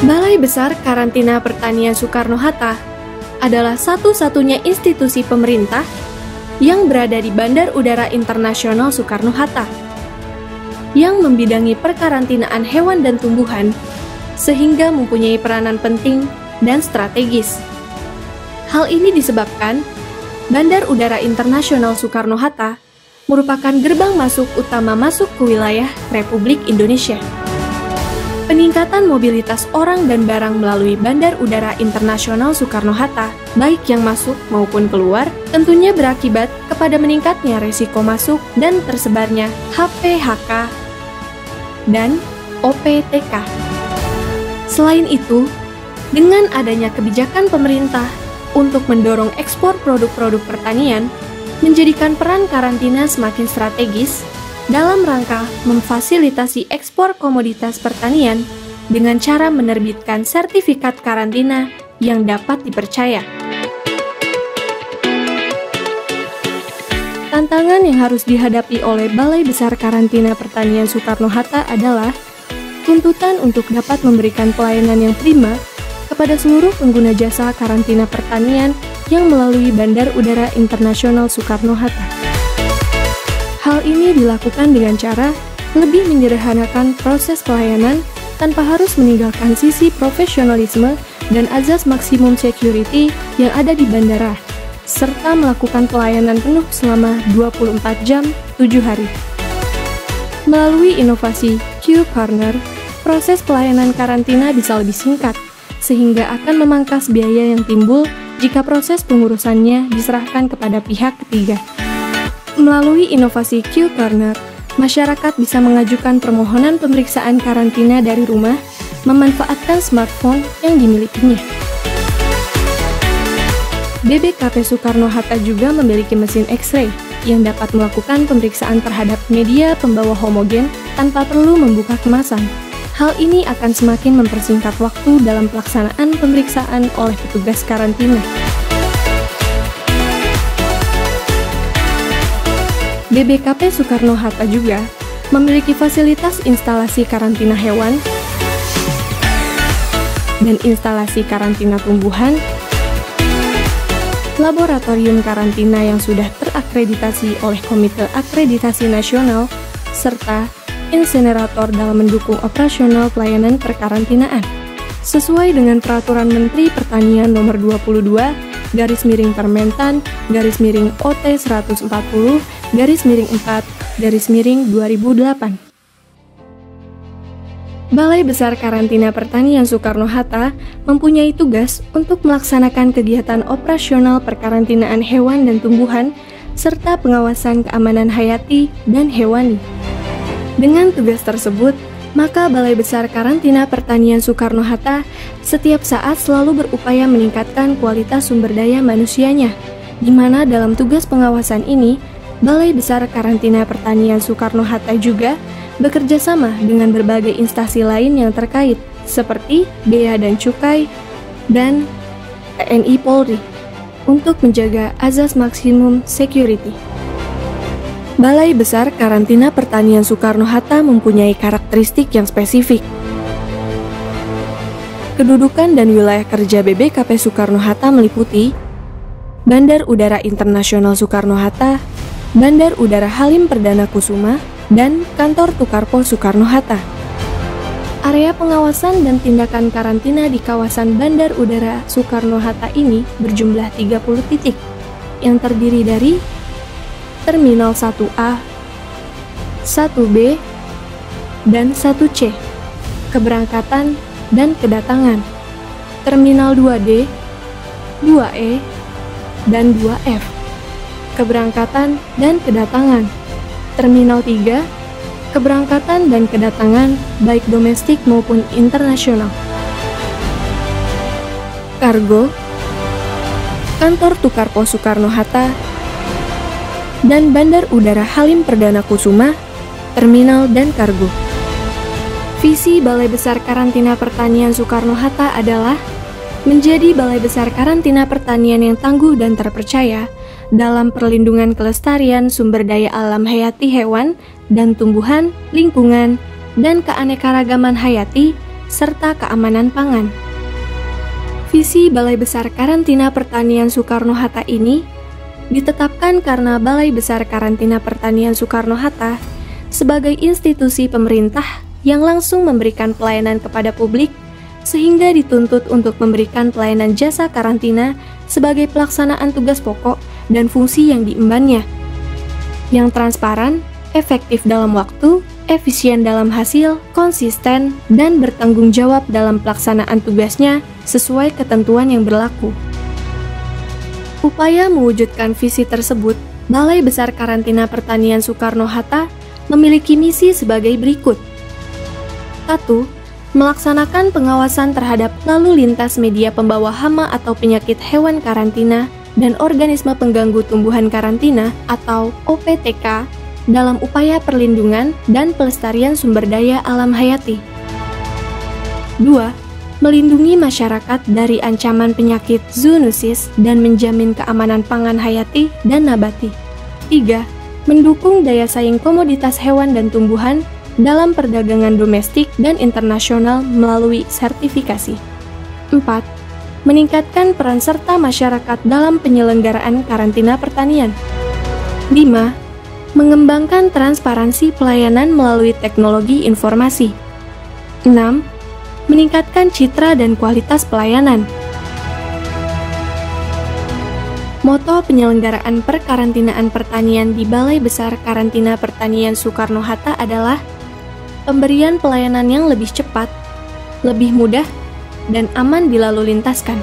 Balai Besar Karantina Pertanian Soekarno-Hatta adalah satu-satunya institusi pemerintah yang berada di Bandar Udara Internasional Soekarno-Hatta yang membidangi perkarantinaan hewan dan tumbuhan sehingga mempunyai peranan penting dan strategis. Hal ini disebabkan Bandar Udara Internasional Soekarno-Hatta merupakan gerbang masuk utama masuk ke wilayah Republik Indonesia. Peningkatan mobilitas orang dan barang melalui Bandar Udara Internasional Soekarno-Hatta, baik yang masuk maupun keluar, tentunya berakibat kepada meningkatnya resiko masuk dan tersebarnya HPHK dan OPTK. Selain itu, dengan adanya kebijakan pemerintah untuk mendorong ekspor produk-produk pertanian, menjadikan peran karantina semakin strategis dalam rangka memfasilitasi ekspor komoditas pertanian dengan cara menerbitkan sertifikat karantina yang dapat dipercaya. Tantangan yang harus dihadapi oleh Balai Besar Karantina Pertanian Soekarno-Hatta adalah tuntutan untuk dapat memberikan pelayanan yang prima kepada seluruh pengguna jasa karantina pertanian yang melalui Bandar Udara Internasional Soekarno-Hatta. Hal ini dilakukan dengan cara lebih menyederhanakan proses pelayanan tanpa harus meninggalkan sisi profesionalisme dan azas maksimum security yang ada di bandara, serta melakukan pelayanan penuh selama 24 jam, 7 hari. Melalui inovasi Q-Corner, proses pelayanan karantina bisa lebih singkat, sehingga akan memangkas biaya yang timbul jika proses pengurusannya diserahkan kepada pihak ketiga. Melalui inovasi Q-Corner, masyarakat bisa mengajukan permohonan pemeriksaan karantina dari rumah, memanfaatkan smartphone yang dimilikinya. BBKP Soekarno-Hatta juga memiliki mesin X-ray yang dapat melakukan pemeriksaan terhadap media pembawa homogen tanpa perlu membuka kemasan. Hal ini akan semakin mempersingkat waktu dalam pelaksanaan pemeriksaan oleh petugas karantina. BBKP Soekarno-Hatta juga memiliki fasilitas instalasi karantina hewan dan instalasi karantina tumbuhan, laboratorium karantina yang sudah terakreditasi oleh Komite Akreditasi Nasional, serta insinerator dalam mendukung operasional pelayanan perkarantinaan. Sesuai dengan Peraturan Menteri Pertanian Nomor 22/Permentan/OT 140/4/2008. Balai Besar Karantina Pertanian Soekarno-Hatta mempunyai tugas untuk melaksanakan kegiatan operasional perkarantinaan hewan dan tumbuhan serta pengawasan keamanan hayati dan hewani. Dengan tugas tersebut, maka Balai Besar Karantina Pertanian Soekarno-Hatta setiap saat selalu berupaya meningkatkan kualitas sumber daya manusianya, di mana dalam tugas pengawasan ini, Balai Besar Karantina Pertanian Soekarno-Hatta juga bekerja sama dengan berbagai instansi lain yang terkait, seperti Bea dan Cukai dan TNI Polri, untuk menjaga azas maksimum security. Balai Besar Karantina Pertanian Soekarno-Hatta mempunyai karakteristik yang spesifik. Kedudukan dan wilayah kerja BBKP Soekarno-Hatta meliputi Bandar Udara Internasional Soekarno-Hatta, Bandar Udara Halim Perdana Kusuma, dan Kantor Tukar Pos Soekarno-Hatta. Area pengawasan dan tindakan karantina di kawasan Bandar Udara Soekarno-Hatta ini berjumlah 30 titik, yang terdiri dari Terminal 1A, 1B, dan 1C, keberangkatan dan kedatangan, Terminal 2D, 2E, dan 2F, keberangkatan dan kedatangan, Terminal 3, keberangkatan dan kedatangan baik domestik maupun internasional. Kargo, Kantor Tukar Pos Soekarno-Hatta, dan Bandar Udara Halim Perdana Kusuma, Terminal dan Kargo. Visi Balai Besar Karantina Pertanian Soekarno-Hatta adalah menjadi Balai Besar Karantina Pertanian yang tangguh dan terpercaya dalam perlindungan kelestarian sumber daya alam hayati hewan dan tumbuhan, lingkungan, dan keanekaragaman hayati, serta keamanan pangan. Visi Balai Besar Karantina Pertanian Soekarno-Hatta ini ditetapkan karena Balai Besar Karantina Pertanian Soekarno-Hatta sebagai institusi pemerintah yang langsung memberikan pelayanan kepada publik, sehingga dituntut untuk memberikan pelayanan jasa karantina sebagai pelaksanaan tugas pokok dan fungsi yang diembannya, yang transparan, efektif dalam waktu, efisien dalam hasil, konsisten, dan bertanggung jawab dalam pelaksanaan tugasnya sesuai ketentuan yang berlaku. Upaya mewujudkan visi tersebut, Balai Besar Karantina Pertanian Soekarno-Hatta memiliki misi sebagai berikut. 1. Melaksanakan pengawasan terhadap lalu lintas media pembawa hama atau penyakit hewan karantina dan organisme pengganggu tumbuhan karantina atau OPTK dalam upaya perlindungan dan pelestarian sumber daya alam hayati. 2. Melindungi masyarakat dari ancaman penyakit zoonosis dan menjamin keamanan pangan hayati dan nabati. 3. Mendukung daya saing komoditas hewan dan tumbuhan dalam perdagangan domestik dan internasional melalui sertifikasi. 4. Meningkatkan peran serta masyarakat dalam penyelenggaraan karantina pertanian. 5. Mengembangkan transparansi pelayanan melalui teknologi informasi. 6. Meningkatkan citra dan kualitas pelayanan. Moto penyelenggaraan perkarantinaan pertanian di Balai Besar Karantina Pertanian Soekarno-Hatta adalah pemberian pelayanan yang lebih cepat, lebih mudah, dan aman dilalu lintaskan.